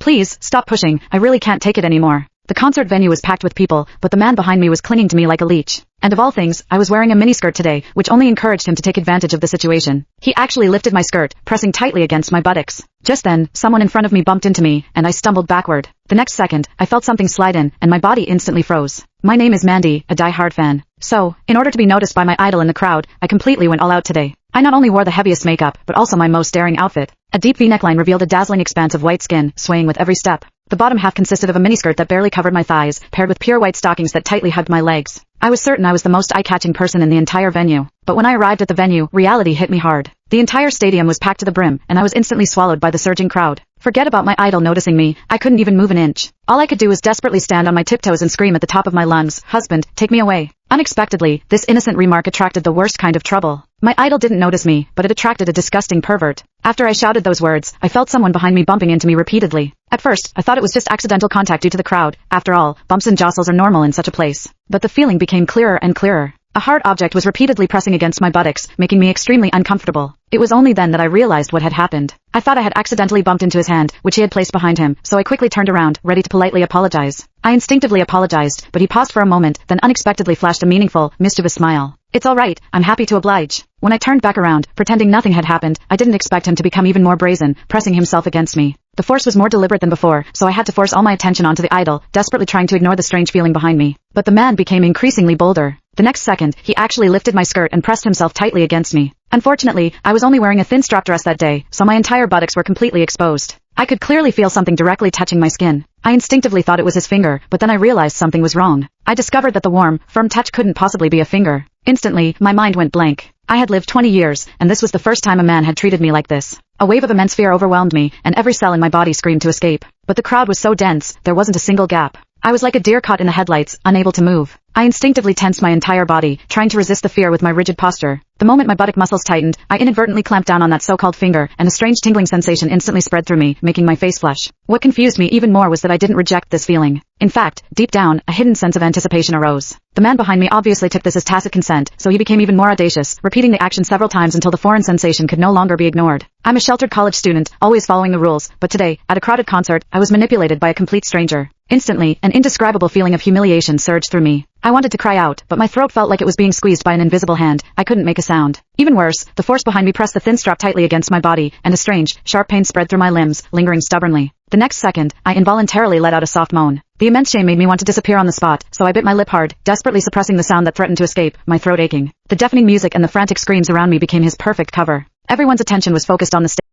Please, stop pushing, I really can't take it anymore. The concert venue was packed with people, but the man behind me was clinging to me like a leech. And of all things, I was wearing a miniskirt today, which only encouraged him to take advantage of the situation. He actually lifted my skirt, pressing tightly against my buttocks. Just then, someone in front of me bumped into me, and I stumbled backward. The next second, I felt something slide in, and my body instantly froze. My name is Mandy, a die-hard fan. So, in order to be noticed by my idol in the crowd, I completely went all out today. I not only wore the heaviest makeup, but also my most daring outfit. A deep V-neckline revealed a dazzling expanse of white skin, swaying with every step. The bottom half consisted of a miniskirt that barely covered my thighs, paired with pure white stockings that tightly hugged my legs. I was certain I was the most eye-catching person in the entire venue. But when I arrived at the venue, reality hit me hard. The entire stadium was packed to the brim, and I was instantly swallowed by the surging crowd. Forget about my idol noticing me, I couldn't even move an inch. All I could do was desperately stand on my tiptoes and scream at the top of my lungs, "Husband, take me away." Unexpectedly, this innocent remark attracted the worst kind of trouble. My idol didn't notice me, but it attracted a disgusting pervert. After I shouted those words, I felt someone behind me bumping into me repeatedly. At first, I thought it was just accidental contact due to the crowd. After all, bumps and jostles are normal in such a place. But the feeling became clearer and clearer. A hard object was repeatedly pressing against my buttocks, making me extremely uncomfortable. It was only then that I realized what had happened. I thought I had accidentally bumped into his hand, which he had placed behind him, so I quickly turned around, ready to politely apologize. I instinctively apologized, but he paused for a moment, then unexpectedly flashed a meaningful, mischievous smile. "It's all right, I'm happy to oblige." When I turned back around, pretending nothing had happened, I didn't expect him to become even more brazen, pressing himself against me. The force was more deliberate than before, so I had to force all my attention onto the idol, desperately trying to ignore the strange feeling behind me. But the man became increasingly bolder. The next second, he actually lifted my skirt and pressed himself tightly against me. Unfortunately, I was only wearing a thin strap dress that day, so my entire buttocks were completely exposed. I could clearly feel something directly touching my skin. I instinctively thought it was his finger, but then I realized something was wrong. I discovered that the warm, firm touch couldn't possibly be a finger. Instantly, my mind went blank. I had lived 20 years, and this was the first time a man had treated me like this. A wave of immense fear overwhelmed me, and every cell in my body screamed to escape. But the crowd was so dense, there wasn't a single gap. I was like a deer caught in the headlights, unable to move. I instinctively tensed my entire body, trying to resist the fear with my rigid posture. The moment my buttock muscles tightened, I inadvertently clamped down on that so-called finger, and a strange tingling sensation instantly spread through me, making my face flush. What confused me even more was that I didn't reject this feeling. In fact, deep down, a hidden sense of anticipation arose. The man behind me obviously took this as tacit consent, so he became even more audacious, repeating the action several times until the foreign sensation could no longer be ignored. I'm a sheltered college student, always following the rules, but today, at a crowded concert, I was manipulated by a complete stranger. Instantly, an indescribable feeling of humiliation surged through me. I wanted to cry out, but my throat felt like it was being squeezed by an invisible hand. I couldn't make a sound. Even worse, the force behind me pressed the thin strap tightly against my body, and a strange, sharp pain spread through my limbs, lingering stubbornly. The next second, I involuntarily let out a soft moan. The immense shame made me want to disappear on the spot, so I bit my lip hard, desperately suppressing the sound that threatened to escape, my throat aching. The deafening music and the frantic screams around me became his perfect cover. Everyone's attention was focused on the stage.